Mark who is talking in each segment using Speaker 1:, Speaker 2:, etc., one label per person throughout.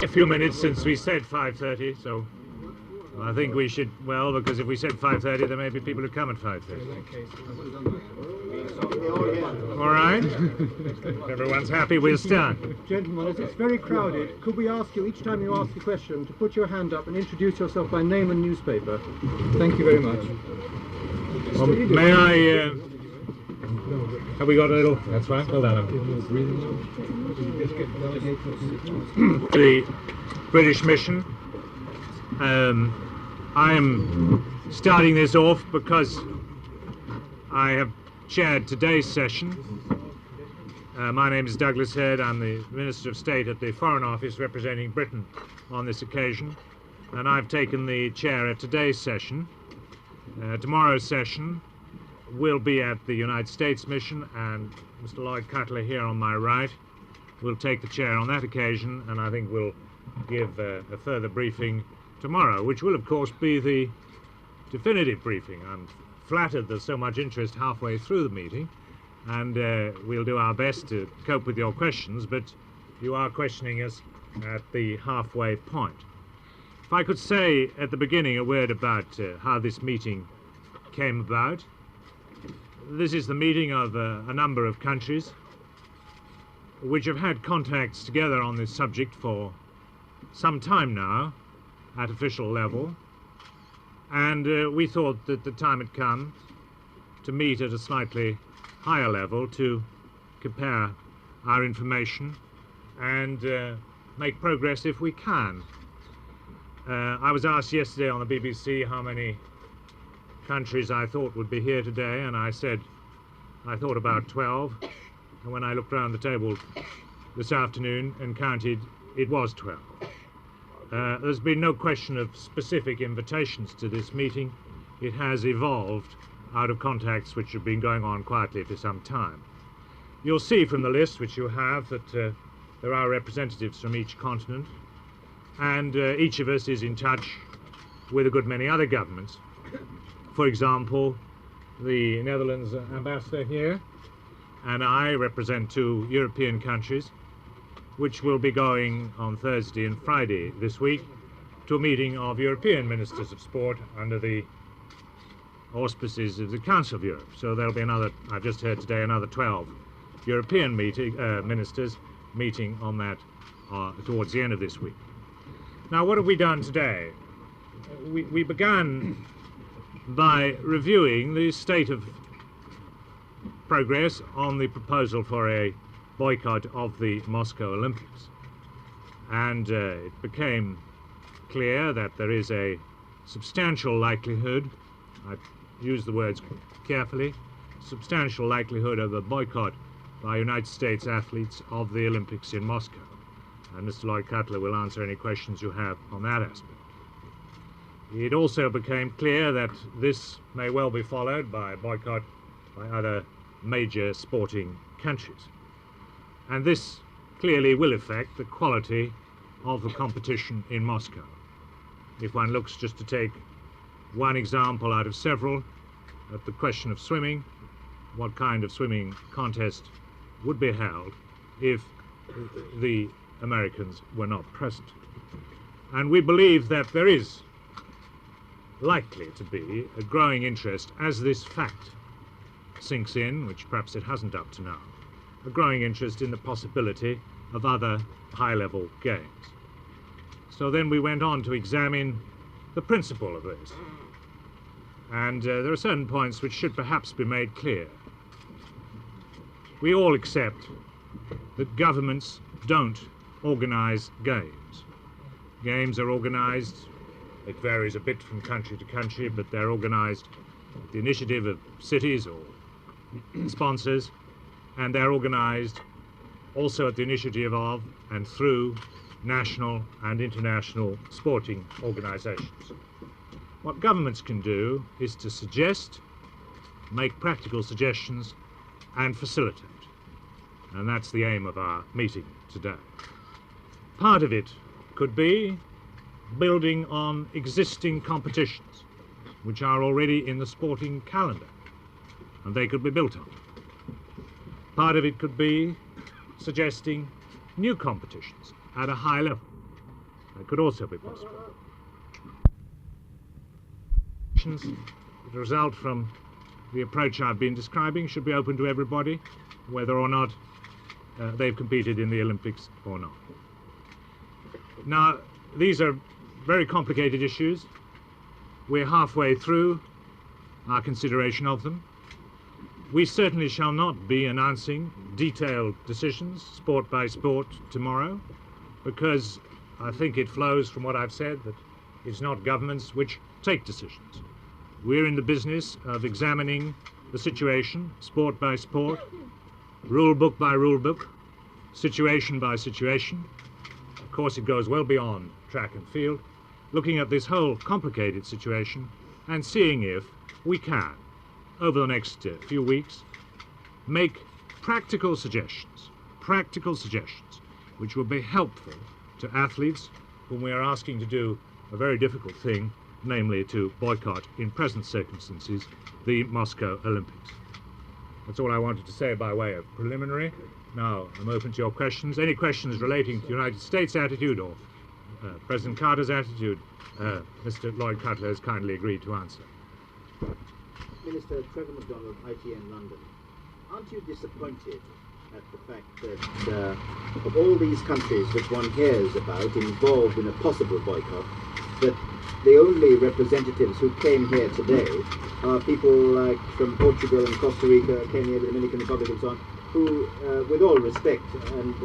Speaker 1: A few minutes since we said 5:30, so I think we should, well, because if we said 5:30, there may be people who come at 5:30. All right? If everyone's happy, we'll start.
Speaker 2: Gentlemen, as it's very crowded, could we ask you, each time you ask a question, to put your hand up and introduce yourself by name and newspaper? Thank you very much.
Speaker 1: May I... have we got a little... That's right, well done. The British mission. I am starting this off because I have chaired today's session. My name is Douglas Hurd. I'm the Minister of State at the Foreign Office representing Britain on this occasion, and I've taken the chair at today's session. Tomorrow's session will be at the United States mission, and Mr. Lloyd Cutler here on my right will take the chair on that occasion, and I think we'll give a further briefing tomorrow, which will of course be the definitive briefing. I'm flattered there's so much interest halfway through the meeting, and we'll do our best to cope with your questions, but you are questioning us at the halfway point. If I could say at the beginning a word about how this meeting came about. This is the meeting of a number of countries which have had contacts together on this subject for some time now at official level, and we thought that the time had come to meet at a slightly higher level to compare our information and make progress if we can. I was asked yesterday on the BBC how many countries I thought would be here today, and I said I thought about 12, and when I looked around the table this afternoon and counted, it was 12. There's been no question of specific invitations to this meeting. It has evolved out of contacts which have been going on quietly for some time. You'll see from the list which you have that there are representatives from each continent, and each of us is in touch with a good many other governments. For example, the Netherlands ambassador here and I represent 2 European countries which will be going on Thursday and Friday this week to a meeting of European ministers of sport under the auspices of the Council of Europe. So there'll be another, I've just heard today, another 12 European ministers meeting on that towards the end of this week. Now, what have we done today? We began by reviewing the state of progress on the proposal for a boycott of the Moscow Olympics. And it became clear that there is a substantial likelihood, I use the words carefully, substantial likelihood of a boycott by United States athletes of the Olympics in Moscow. And Mr. Lloyd Cutler will answer any questions you have on that aspect. It also became clear that this may well be followed by a boycott by other major sporting countries. And this clearly will affect the quality of the competition in Moscow. If one looks, just to take one example out of several, at the question of swimming, what kind of swimming contest would be held if the Americans were not present? And we believe that there is likely to be a growing interest as this fact sinks in, which perhaps it hasn't up to now, a growing interest in the possibility of other high-level games. So then we went on to examine the principle of this. And there are certain points which should perhaps be made clear. We all accept that governments don't organize games. Games are organized, it varies a bit from country to country, but they're organized at the initiative of cities or sponsors, and they're organized also at the initiative of and through national and international sporting organizations. What governments can do is to suggest, make practical suggestions, and facilitate. And that's the aim of our meeting today. Part of it could be building on existing competitions, which are already in the sporting calendar, and they could be built on. Part of it could be suggesting new competitions at a high level, That could also be possible. The result from the approach I've been describing should be open to everybody, whether or not they've competed in the Olympics or not. Now, these are very complicated issues. We're halfway through our consideration of them. We certainly shall not be announcing detailed decisions, sport by sport, tomorrow, because I think it flows from what I've said that it's not governments which take decisions. We're in the business of examining the situation, sport by sport, rule book by rule book, situation by situation. Of course, it goes well beyond track and field, looking at this whole complicated situation and seeing if we can, over the next few weeks, make practical suggestions, which will be helpful to athletes whom we are asking to do a very difficult thing, namely to boycott, in present circumstances, the Moscow Olympics. That's all I wanted to say by way of preliminary. Now, I'm open to your questions. Any questions relating to the United States attitude or President Carter's attitude, Mr. Lloyd Cutler has kindly agreed to answer.
Speaker 3: Minister Trevor McDonald, ITN London. Aren't you disappointed at the fact that of all these countries which one hears about involved in a possible boycott, that the only representatives who came here today are people like from Portugal and Costa Rica, Kenya, the Dominican Republic and so on, who, with all respect and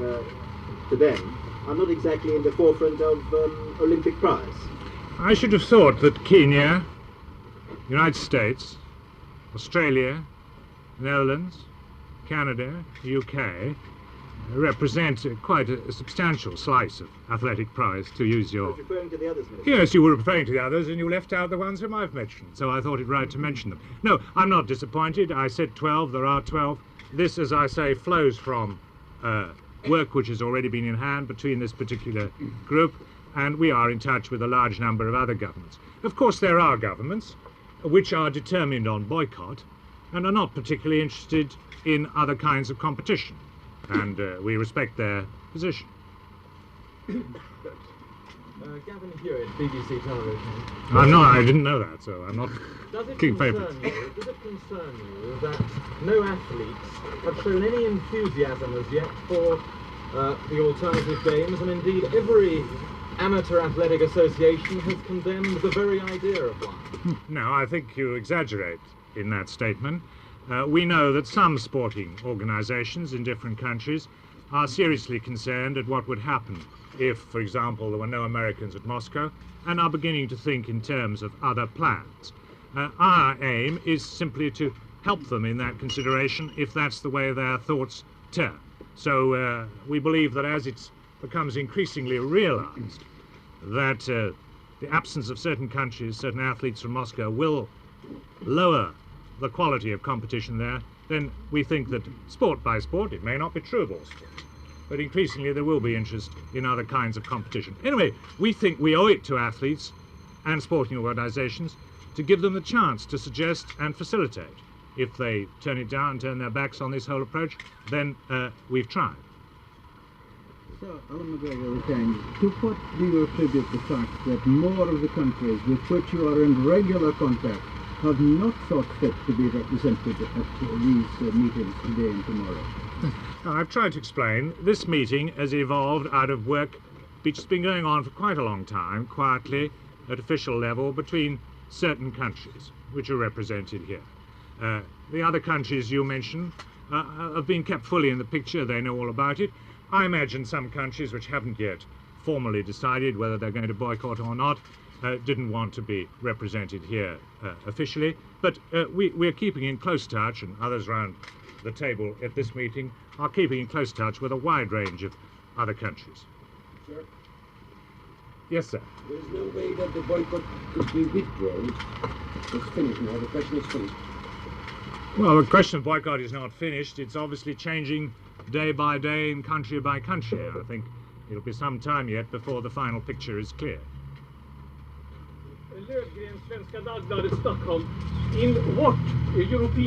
Speaker 3: to them, are not exactly in the forefront of Olympic prize?
Speaker 1: I should have thought that Kenya, United States, Australia, Netherlands, Canada, UK represent quite a substantial slice of athletic prize, to use your...
Speaker 3: I was referring to the others, Minister.
Speaker 1: Yes, you were referring to the others and you left out the ones whom I've mentioned, so I thought it right to mention them. No, I'm not disappointed. I said 12, there are 12. This, as I say, flows from work which has already been in hand between this particular group, and we are in touch with a large number of other governments. Of course, there are governments which are determined on boycott and are not particularly interested in other kinds of competition, and we respect their position.
Speaker 4: Gavin Hewitt, BBC Television.
Speaker 1: I didn't know that, so I'm not
Speaker 4: Does it
Speaker 1: keeping
Speaker 4: concern
Speaker 1: favourites.
Speaker 4: you? Does it concern you that no athletes have shown any enthusiasm as yet for the alternative games, and indeed every amateur athletic association has condemned the very idea of one?
Speaker 1: No, I think you exaggerate in that statement. We know that some sporting organisations in different countries are seriously concerned at what would happen if, for example, there were no Americans at Moscow, and are beginning to think in terms of other plans. Our aim is simply to help them in that consideration if that's the way their thoughts turn. So we believe that as it becomes increasingly realised that the absence of certain countries, certain athletes from Moscow will lower the quality of competition there, then we think that sport by sport, it may not be true of all sports, but increasingly there will be interest in other kinds of competition. Anyway, we think we owe it to athletes and sporting organisations to give them the chance to suggest and facilitate. If they turn it down, turn their backs on this whole approach, then we've tried.
Speaker 5: So, Alan McGregor retained, to what do you attribute the fact that more of the countries with which you are in regular contact have not thought fit to be represented at these meetings today and tomorrow?
Speaker 1: I've tried to explain. This meeting has evolved out of work which has been going on for quite a long time, quietly, at official level, between certain countries which are represented here. The other countries you mentioned have been kept fully in the picture. They know all about it. I imagine some countries which haven't yet formally decided whether they're going to boycott or not didn't want to be represented here officially, but we're keeping in close touch, and others around the table at this meeting are keeping in close touch with a wide range of other countries.
Speaker 6: Sir,
Speaker 1: Yes, sir.
Speaker 6: there is no way that the boycott could be withdrawn. It's finished now, the question is finished.
Speaker 1: Well, the question of boycott is not finished. It's obviously changing day by day and country by country. I think it'll be some time yet before the final picture is clear.
Speaker 7: Löfgren, Svenska Dagbladet, Stockholm. In what European